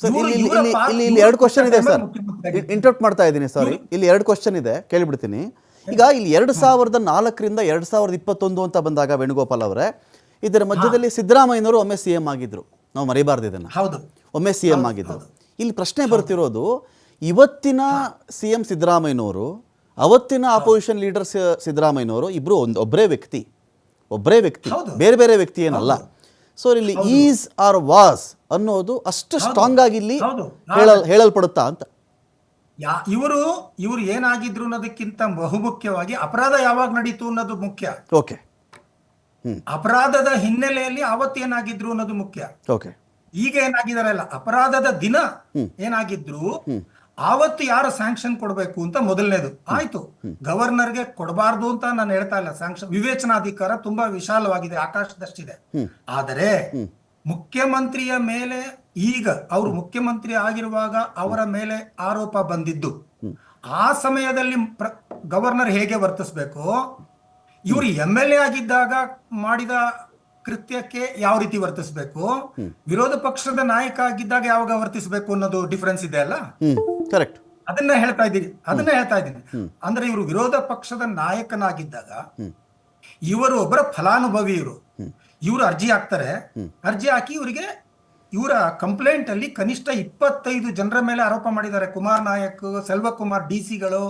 Sir ಇಲ್ಲಿ ಎರಡು question ಇದೆ ಸರ್, ಇಂಟರಪ್ಟ್ ಮಾಡ್ತಾ ಇದ್ದೀನಿ, ಸಾರಿ. ಇಲ್ಲಿ ಎರಡು ಕ್ವಶನ್ ಇದೆ, ಕೇಳಿಬಿಡ್ತೀನಿ. ಈಗ ಇಲ್ಲಿ 2004ರಿಂದ 2021 ಅಂತ ಬಂದಾಗ ವೇಣುಗೋಪಾಲ್ ಅವರೇ, ಇದರ ಮಧ್ಯದಲ್ಲಿ ಸಿದ್ದರಾಮಯ್ಯನವರು ಒಮ್ಮೆ CM ಆಗಿದ್ರು, ನಾವು ಮರಿಬಾರ್ದು ಇದನ್ನು. ಒಮ್ಮೆ CM ಆಗಿದ್ರು. ಇಲ್ಲಿ ಪ್ರಶ್ನೆ ಬರ್ತಿರೋದು, ಇವತ್ತಿನ CM ಸಿದ್ದರಾಮಯ್ಯನವರು, ಅವತ್ತಿನ ಅಪೋಸಿಷನ್ ಲೀಡರ್ ಸಿದ್ದರಾಮಯ್ಯನವರು ಇಬ್ರು ಒಬ್ಬರೇ ವ್ಯಕ್ತಿ, ಬೇರೆ ಬೇರೆ ವ್ಯಕ್ತಿ ಏನಲ್ಲ. ಸೊ ಇಲ್ಲಿ ಈಸ್ ಆರ್ ವಾಸ್ ಅನ್ನೋದು ಅಷ್ಟು ಸ್ಟ್ರಾಂಗ್ ಆಗಿ ಇಲ್ಲಿ ಹೇಳಲ್ಪಡುತ್ತಾ ಅಂತ. ಇವರು ಏನಾಗಿದ್ರು ಅನ್ನೋದಕ್ಕಿಂತ ಬಹುಮುಖ್ಯವಾಗಿ ಅಪರಾಧ ಯಾವಾಗ ನಡೀತು ಅನ್ನೋದು ಮುಖ್ಯ. ಓಕೆ, ಅಪರಾಧದ ಹಿನ್ನೆಲೆಯಲ್ಲಿ ಅವತ್ತೇನಾಗಿದ್ರು ಅನ್ನೋದು ಮುಖ್ಯ. ಓಕೆ, ಈಗ ಏನಾಗಿದಾರಲ್ಲ, ಅಪರಾಧದ ದಿನ ಏನಾಗಿದ್ರು ಆವತ್ತು ಯಾರು ಸ್ಯಾಂಕ್ಷನ್ ಕೊಡಬೇಕು ಅಂತ ಮೊದಲನೇದು ಆಯ್ತು. ಗವರ್ನರ್ಗೆ ಕೊಡಬಾರ್ದು ಅಂತ ನಾನು ಹೇಳ್ತಾ ಇಲ್ಲ, ಸ್ಯಾಂಕ್ಷನ್ ವಿವೇಚನಾಧಿಕಾರ ತುಂಬಾ ವಿಶಾಲವಾಗಿದೆ, ಆಕಾಶದಷ್ಟಿದೆ. ಆದರೆ ಮುಖ್ಯಮಂತ್ರಿಯ ಮೇಲೆ ಈಗ ಅವರು ಮುಖ್ಯಮಂತ್ರಿ ಆಗಿರುವಾಗ ಅವರ ಮೇಲೆ ಆರೋಪ ಬಂದಿದ್ದು, ಆ ಸಮಯದಲ್ಲಿ ಗವರ್ನರ್ ಹೇಗೆ ವರ್ತಿಸ್ಬೇಕು, ಇವರು MLA ಆಗಿದ್ದಾಗ ಮಾಡಿದ ಕೃತ್ಯಕ್ಕೆ ಯಾವ ರೀತಿ ವರ್ತಿಸ್ಬೇಕು, ವಿರೋಧ ಪಕ್ಷದ ನಾಯಕ ಆಗಿದ್ದಾಗ ಯಾವಾಗ ವರ್ತಿಸ್ಬೇಕು ಅನ್ನೋದು ಡಿಫರೆನ್ಸ್ ಇದೆ ಅಲ್ಲ. ಕರೆಕ್ಟ್. ಅದನ್ನ ಹೇಳ್ತಾ ಇದ್ದೀನಿ. ಅಂದ್ರೆ ಇವರು ವಿರೋಧ ಪಕ್ಷದ ನಾಯಕನಾಗಿದ್ದಾಗ ಇವರು ಒಬ್ಬರ ಫಲಾನುಭವಿ, ಇವರು ಅರ್ಜಿ ಹಾಕ್ತಾರೆ. ಅರ್ಜಿ ಹಾಕಿ ಇವರ ಕಂಪ್ಲೇಂಟ್ ಅಲ್ಲಿ ಕನಿಷ್ಠ 25 ಜನರ ಮೇಲೆ ಆರೋಪ ಮಾಡಿದ್ದಾರೆ. ಕುಮಾರ್ ನಾಯಕ್, ಸೆಲ್ವಕುಮಾರ್ DC ಗಳು,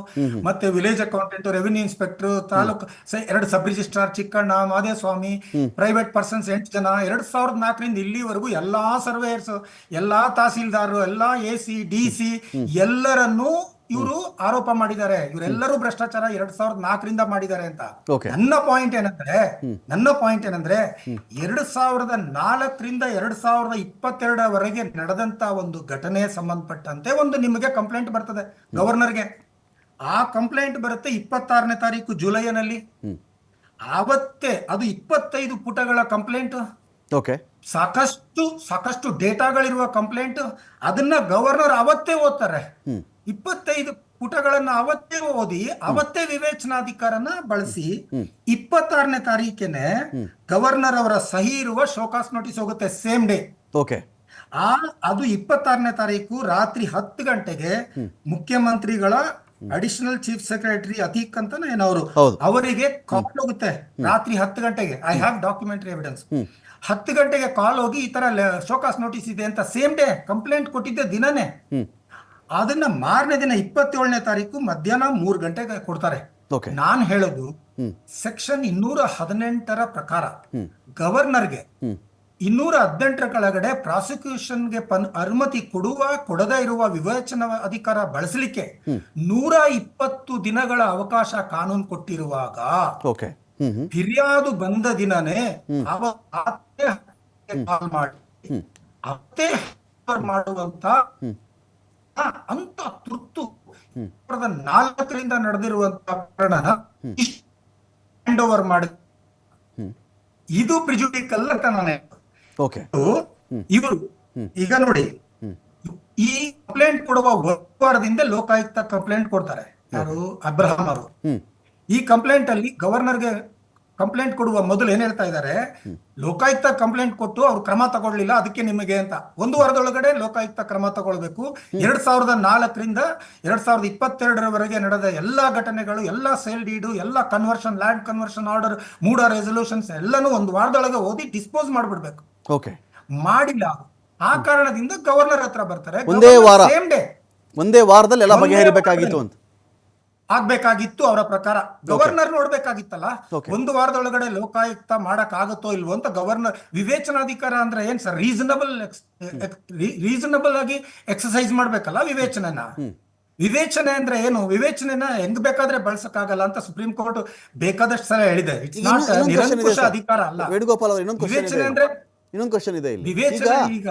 ಮತ್ತೆ village accountant, revenue inspector, taluk 2 sub registrar, Chikkanna, Madeswamy, private persons 8 ಜನ. 2004ರಿಂದ ಇಲ್ಲಿವರೆಗೂ ಎಲ್ಲಾ ಸರ್ವೇಯರ್ಸ್, ಎಲ್ಲಾ ತಹಸೀಲ್ದಾರ್, ಎಲ್ಲಾ AC, DC ಎಲ್ಲರನ್ನೂ ಇವರು ಆರೋಪ ಮಾಡಿದ್ದಾರೆ. ಇವರೆಲ್ಲರೂ ಭ್ರಷ್ಟಾಚಾರ 2004ರಿಂದ ಮಾಡಿದ್ದಾರೆ ಅಂತ. ನನ್ನ ಪಾಯಿಂಟ್ ಏನಂದ್ರೆ 2004ರಿಂದ 2022ವರೆಗೆ ನಡೆದಂತ ಒಂದು ಘಟನೆ ಸಂಬಂಧಪಟ್ಟಂತೆ ಒಂದು ನಿಮಗೆ ಕಂಪ್ಲೇಂಟ್ ಬರ್ತದೆ ಗವರ್ನರ್ಗೆ. ಆ ಕಂಪ್ಲೇಂಟ್ ಬರುತ್ತೆ 26ನೇ ತಾರೀಕು ಜುಲೈನಲ್ಲಿ. ಆವತ್ತೇ ಅದು 25 ಪುಟಗಳ ಕಂಪ್ಲೇಂಟ್, ಸಾಕಷ್ಟು ಡೇಟಾಗಳಿರುವ ಕಂಪ್ಲೇಂಟ್. ಅದನ್ನ ಗವರ್ನರ್ ಅವತ್ತೇ ಓದ್ತಾರೆ. 25 ಪುಟಗಳನ್ನ ಅವತ್ತೇ ಓದಿ ಅವತ್ತೇ ವಿವೇಚನಾಧಿಕಾರನ ಬಳಸಿ 26ನೇ ತಾರೀಕೇನೆ ಗವರ್ನರ್ ಅವರ ಸಹಿ ಇರುವ ಶೋಕಾಸ್ ನೋಟಿಸ್ ಹೋಗುತ್ತೆ ಸೇಮ್ ಡೇ. ಅದು 26ನೇ ತಾರೀಕು ರಾತ್ರಿ 10 ಗಂಟೆಗೆ ಮುಖ್ಯಮಂತ್ರಿಗಳ ಅಡಿಷನಲ್ ಚೀಫ್ ಸೆಕ್ರೆಟರಿ ಅತೀಕ್ ಅಂತ ಏನವರು ಅವರಿಗೆ ಕಾಲ್ ಹೋಗುತ್ತೆ. ರಾತ್ರಿ 10 ಗಂಟೆಗೆ, ಐ ಹ್ಯಾವ್ ಡಾಕ್ಯುಮೆಂಟರಿ ಎವಿಡೆನ್ಸ್. 10 ಗಂಟೆಗೆ ಕಾಲ್ ಹೋಗಿ ಈ ತರ ಶೋಕಾಸ್ ನೋಟಿಸ್ ಇದೆ ಅಂತ ಸೇಮ್ ಡೇ ಕಂಪ್ಲೇಂಟ್ ಕೊಟ್ಟಿದ್ದೆ ದಿನನೇ. ಅದನ್ನ ಮಾರನೇ ದಿನ 27ನೇ ತಾರೀಕು ಮಧ್ಯಾಹ್ನ 3 ಗಂಟೆಗೆ ಕೊಡ್ತಾರೆ. ನಾನ್ ಹೇಳೋದು ಸೆಕ್ಷನ್ 218ರ ಪ್ರಕಾರ ಗವರ್ನರ್ಗೆ 218ರ ಕೆಳಗಡೆ ಪ್ರಾಸಿಕ್ಯೂಷನ್ಗೆ ಅನುಮತಿ ಕೊಡದೇ ಇರುವ ವಿವೇಚನಾ ಅಧಿಕಾರ ಬಳಸಲಿಕ್ಕೆ 120 ದಿನಗಳ ಅವಕಾಶ ಕಾನೂನು ಕೊಟ್ಟಿರುವಾಗ ಫಿರ್ಯಾದು ಬಂದ ದಿನನೇ ಕಾಲ್ ಮಾಡಿ ಮಾಡುವಂತ ಅಂತ ತುರ್ತು 4ರಿಂದ ನಡೆದಿರುವಂತಹ ಪ್ರಕರಣ ಹ್ಯಾಂಡ್ ಓವರ್ ಮಾಡಿ ಇದು ಪ್ರಿಜುಡಿಕಲ್ ಅಂತ ನಾನು. ಇವರು ಈಗ ನೋಡಿ, ಈ ಕಂಪ್ಲೇಂಟ್ ಕೊಡುವ ವಾರದಿಂದ ಲೋಕಾಯುಕ್ತ ಕಂಪ್ಲೇಂಟ್ ಕೊಡ್ತಾರೆ. ಯಾರು? ಅಬ್ರಹಾಂ ಅವರು. ಈ ಕಂಪ್ಲೇಂಟ್ ಅಲ್ಲಿ ಗವರ್ನರ್ಗೆ ಕಂಪ್ಲೇಂಟ್ ಕೊಡುವ ಮೊದಲು ಏನ್ ಹೇಳ್ತಾ ಇದ್ದಾರೆ, ಲೋಕಾಯುಕ್ತ ಕಂಪ್ಲೇಂಟ್ ಕೊಟ್ಟು ಅವ್ರು ಕ್ರಮ ತಗೊಳ್ಳಿಲ್ಲ, ಅದಕ್ಕೆ ನಿಮಗೆ ಅಂತ 1 ವಾರದೊಳಗಡೆ ಲೋಕಾಯುಕ್ತ ಕ್ರಮ ತಗೊಳ್ಬೇಕು. 2004ರಿಂದ 2022ರವರೆಗೆ ನಡೆದ ಎಲ್ಲಾ ಘಟನೆಗಳು, ಎಲ್ಲಾ ಸೇಲ್ ಡೀಡು, ಎಲ್ಲಾ ಕನ್ವರ್ಷನ್, ಲ್ಯಾಂಡ್ ಕನ್ವರ್ಷನ್ ಆರ್ಡರ್, ಮೂಡ ರೆಸಲ್ಯೂಷನ್ಸ್ ಎಲ್ಲಾನು 1 ವಾರದೊಳಗೆ ಓದಿ ಡಿಸ್ಪೋಸ್ ಮಾಡ್ಬಿಡ್ಬೇಕು. ಮಾಡಿಲ್ಲ. ಆ ಕಾರಣದಿಂದ ಗವರ್ನರ್ ಹತ್ರ ಬರ್ತಾರೆ. ಒಂದೇ ವಾರದಲ್ಲಿ ಎಲ್ಲ ಬಗೆಹರಿಬೇಕಾಗಿತ್ತು ಅಂತ ಆಗ್ಬೇಕಾಗಿತ್ತು ಅವರ ಪ್ರಕಾರ. ಗವರ್ನರ್ ನೋಡ್ಬೇಕಾಗಿತ್ತಲ್ಲ, 1 ವಾರದೊಳಗಡೆ ಲೋಕಾಯುಕ್ತ ಮಾಡಕ್ ಆಗುತ್ತೋ ಇಲ್ವೋ ಅಂತ. ಗವರ್ನರ್ ವಿವೇಚನಾಧಿಕಾರ ಅಂದ್ರೆ ಏನ್ ಸರ್? ರೀಸನಬಲ್ ಆಗಿ ಎಕ್ಸರ್ಸೈಸ್ ಮಾಡ್ಬೇಕಲ್ಲ ವಿವೇಚನೆ ಅಂದ್ರೆ ಏನು? ವಿವೇಚನೆನ ಹೆಂಗ್ ಬೇಕಾದ್ರೆ ಬಳಸಕ್ಕಾಗಲ್ಲ ಅಂತ ಸುಪ್ರೀಂ ಕೋರ್ಟ್ ಬೇಕಾದಷ್ಟು ಸಲ ಹೇಳಿದೆ. ಇಟ್ಸ್ ನಾಟ್ ನಿರಂಕುಶ ಅಧಿಕಾರ ಅಲ್ಲ ವೇಣುಗೋಪಾಲ್ ಅವರು. ವಿವೇಚನೆ ಅಂದ್ರೆ ಇನ್ನೊಂದು ಕ್ವಶನ್ ಇದೆ ವಿವೇಚನೆ. ಈಗ